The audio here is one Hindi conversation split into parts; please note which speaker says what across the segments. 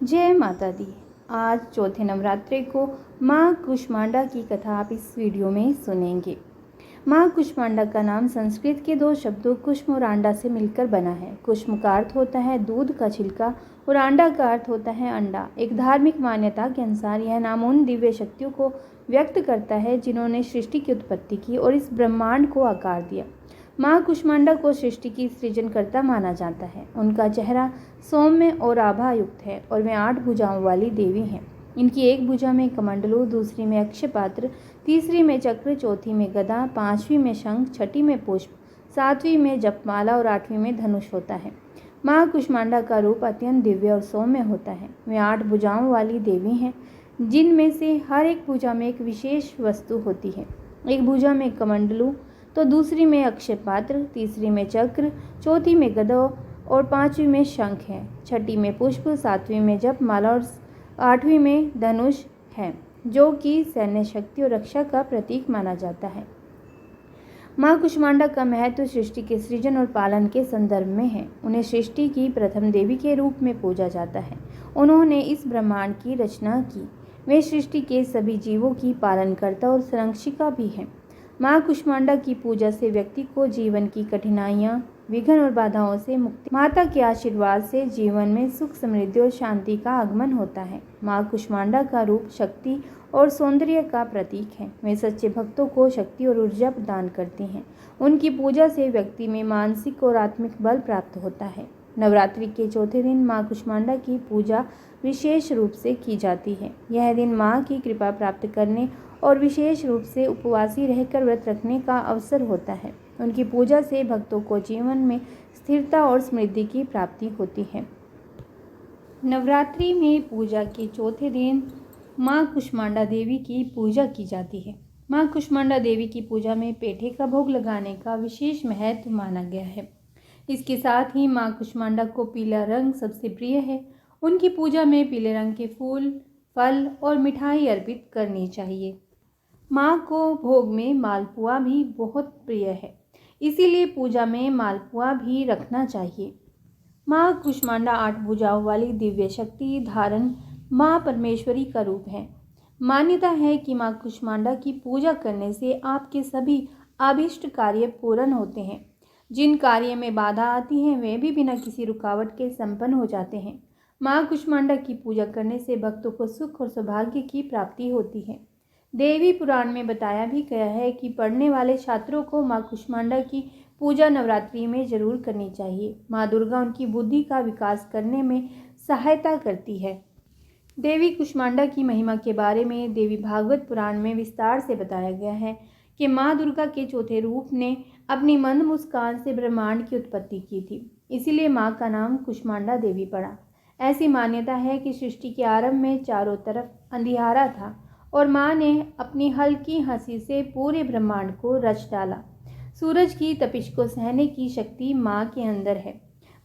Speaker 1: जय माता दी। आज चौथे नवरात्रे को माँ कुष्मांडा की कथा आप इस वीडियो में सुनेंगे। माँ कुष्मांडा का नाम संस्कृत के दो शब्दों कुष्म और आंडा से मिलकर बना है। कुष्म का अर्थ होता है दूध का छिलका और आंडा का अर्थ होता है अंडा। एक धार्मिक मान्यता के अनुसार यह नाम उन दिव्य शक्तियों को व्यक्त करता है जिन्होंने सृष्टि की उत्पत्ति की और इस ब्रह्मांड को आकार दिया। माँ कुष्मांडा को सृष्टि की सृजनकर्ता माना जाता है। उनका चेहरा सौम्य और आभायुक्त है और वे 8 भुजाओं वाली देवी हैं। इनकी एक भुजा में कमंडलू, दूसरी में अक्षयपात्र, तीसरी में चक्र, चौथी में गदा, पांचवीं में शंख, छठी में पुष्प, सातवीं में जपमाला और आठवीं में धनुष होता है। माँ कुष्मांडा का रूप अत्यंत दिव्य और सौम्य होता है। वे 8 भुजाओं वाली देवी हैं, जिनमें से हर एक भुजा में एक विशेष वस्तु होती है। एक भुजा में कमंडलू तो दूसरी में अक्षयपात्र, तीसरी में चक्र, चौथी में गदा और पांचवी में शंख है, छठी में पुष्प, सातवीं में जपमाला और आठवीं में धनुष है, जो कि सैन्य शक्ति और रक्षा का प्रतीक माना जाता है। माँ कुष्मांडा का महत्व सृष्टि के सृजन और पालन के संदर्भ में है। उन्हें सृष्टि की प्रथम देवी के रूप में पूजा जाता है। उन्होंने इस ब्रह्मांड की रचना की। वे सृष्टि के सभी जीवों की पालनकर्ता और संरक्षिका भी हैं। माँ कुष्मांडा की पूजा से व्यक्ति को जीवन की कठिनाइयाँ, विघ्न और बाधाओं से मुक्ति, माता के आशीर्वाद से जीवन में सुख, समृद्धि और शांति का आगमन होता है। माँ कुष्मांडा का रूप शक्ति और सौंदर्य का प्रतीक है। वे सच्चे भक्तों को शक्ति और ऊर्जा प्रदान करती हैं। उनकी पूजा से व्यक्ति में मानसिक और आत्मिक बल प्राप्त होता है। नवरात्रि के चौथे दिन माँ कुष्मांडा की पूजा विशेष रूप से की जाती है। यह दिन माँ की कृपा प्राप्त करने और विशेष रूप से उपवासी रहकर व्रत रखने का अवसर होता है। उनकी पूजा से भक्तों को जीवन में स्थिरता और समृद्धि की प्राप्ति होती है। नवरात्रि में पूजा के चौथे दिन माँ कुष्मांडा देवी की पूजा की जाती है। माँ कुष्मांडा देवी की पूजा में पेठे का भोग लगाने का विशेष महत्व माना गया है। इसके साथ ही माँ कुष्मांडा को पीला रंग सबसे प्रिय है। उनकी पूजा में पीले रंग के फूल, फल और मिठाई अर्पित करनी चाहिए। माँ को भोग में मालपुआ भी बहुत प्रिय है, इसीलिए पूजा में मालपुआ भी रखना चाहिए। माँ कुष्मांडा 8 भुजाओं वाली दिव्य शक्ति धारण माँ परमेश्वरी का रूप है। मान्यता है कि माँ कुष्मांडा की पूजा करने से आपके सभी अभीष्ट कार्य पूर्ण होते हैं। जिन कार्य में बाधा आती है वे भी बिना किसी रुकावट के संपन्न हो जाते हैं। माँ कुष्मांडा की पूजा करने से भक्तों को सुख और सौभाग्य की प्राप्ति होती है। देवी पुराण में बताया भी गया है कि पढ़ने वाले छात्रों को माँ कुष्मांडा की पूजा नवरात्रि में जरूर करनी चाहिए। माँ दुर्गा उनकी बुद्धि का विकास करने में सहायता करती है। देवी कुष्मांडा की महिमा के बारे में देवी भागवत पुराण में विस्तार से बताया गया है कि माँ दुर्गा के चौथे रूप ने अपनी मंद मुस्कान से ब्रह्मांड की उत्पत्ति की थी, इसीलिए माँ का नाम कुष्मांडा देवी पड़ा। ऐसी मान्यता है कि सृष्टि के आरंभ में चारों तरफ अंधियारा था और माँ ने अपनी हल्की हंसी से पूरे ब्रह्मांड को रच डाला। सूरज की तपिश को सहने की शक्ति माँ के अंदर है।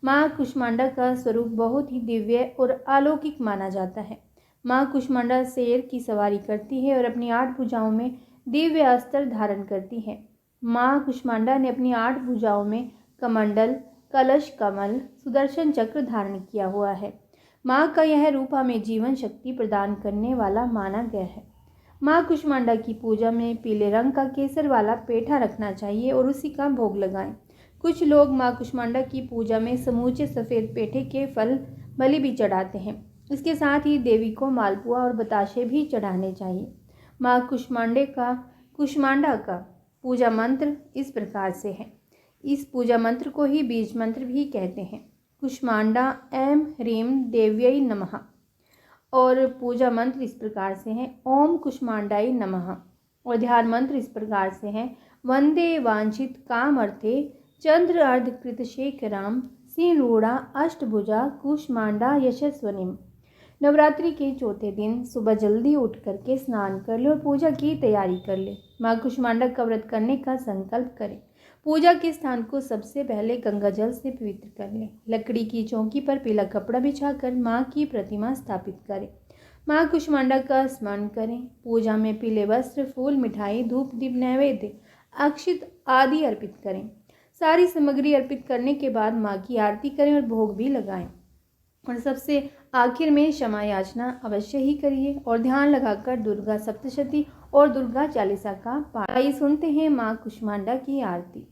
Speaker 1: माँ कुष्मांडा का स्वरूप बहुत ही दिव्य और अलौकिक माना जाता है। माँ कुष्मांडा शेर की सवारी करती है और अपनी 8 भुजाओं में दिव्य अस्त्र धारण करती है। माँ कुष्मांडा ने अपनी 8 भुजाओं में कमंडल, कलश, कमल, सुदर्शन चक्र धारण किया हुआ है। माँ का यह रूप हमें जीवन शक्ति प्रदान करने वाला माना गया है। माँ कुष्मांडा की पूजा में पीले रंग का केसर वाला पेठा रखना चाहिए और उसी का भोग लगाएं। कुछ लोग माँ कुष्मांडा की पूजा में समूचे सफ़ेद पेठे के फल बलि भी चढ़ाते हैं। इसके साथ ही देवी को मालपुआ और बताशे भी चढ़ाने चाहिए। माँ कुष्मांडा का पूजा मंत्र इस प्रकार से है। इस पूजा मंत्र को ही बीज मंत्र भी कहते हैं। कुष्मांडा ऐं ह्रीं देव्यै नमः। और पूजा मंत्र इस प्रकार से हैं, ओम कुष्मांडाय नमः। और ध्यान मंत्र इस प्रकार से हैं, वंदे वांछित कामर्थे चंद्र अर्धकृत शेखराम सिंहूढ़ा अष्टभुजा कुष्मांडा यशस्वनीम। नवरात्रि के चौथे दिन सुबह जल्दी उठ करके स्नान कर ले और पूजा की तैयारी कर ले। माँ कुष्मांडा का व्रत करने का संकल्प करें। पूजा के स्थान को सबसे पहले गंगा जल से पवित्र कर लें। लकड़ी की चौकी पर पीला कपड़ा बिछाकर माँ की प्रतिमा स्थापित करें। माँ कुष्मांडा का स्मरण करें। पूजा में पीले वस्त्र, फूल, मिठाई, धूप, दीप, नैवेद्य, अक्षित आदि अर्पित करें। सारी सामग्री अर्पित करने के बाद माँ की आरती करें और भोग भी लगाएं। और सबसे आखिर में क्षमा याचना अवश्य ही करिए और ध्यान लगाकर दुर्गा सप्तशती और दुर्गा चालीसा का पाठ। आइए सुनते हैं माँ कुष्मांडा की आरती।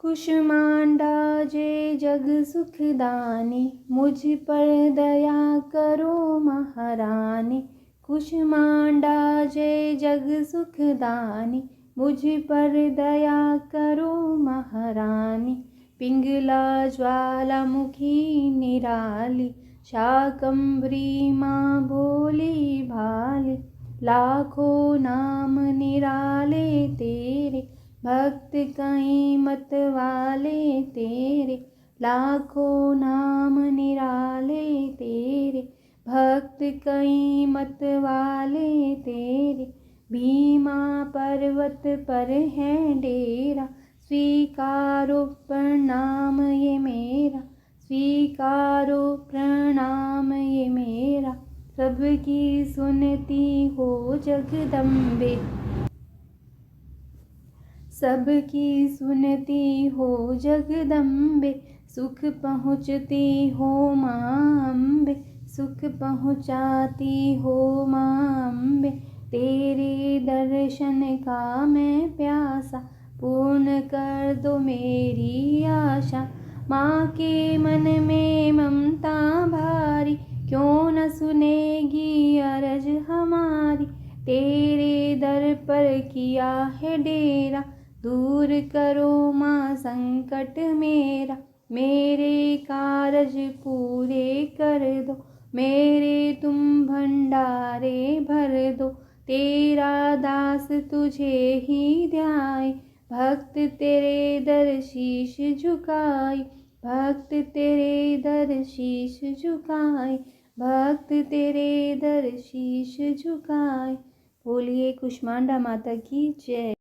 Speaker 1: कुष्मांडा जय जग सुखदानी, मुझ पर दया करो महारानी। कुष्मांडा जय जग सुखदानी, मुझ पर दया करो महारानी। पिंगला ज्वालामुखी निराली, शाकंभरी माँ भोली भाली। लाखों नाम निराले तेरे, भक्त कहीं मत वाले तेरे। लाखों नाम निराले तेरे, भक्त कहीं मत वाले तेरे। भीमा पर्वत पर है डेरा, स्वीकारो प्रणाम ये मेरा। स्वीकारो प्रणाम ये मेरा, सबकी सुनती हो जगदम्बे। सबकी सुनती हो जगदम्बे, सुख पहुँचती हो माँ अम्बे। सुख पहुँचाती हो माँ अम्बे, तेरे दर्शन का मैं प्यासा। पूर्ण कर दो मेरी आशा, माँ के मन में ममता भारी। क्यों न सुनेगी अरज हमारी, तेरे दर पर किया है डेरा। दूर करो माँ संकट मेरा, मेरे कारज पूरे कर दो। मेरे तुम भंडारे भर दो, तेरा दास तुझे ही ध्याए। भक्त तेरे दर शीश झुकाए, भक्त तेरे दर शीश झुकाए। भक्त तेरे दर शीश झुकाए। बोलिए कुष्मांडा माता की जय।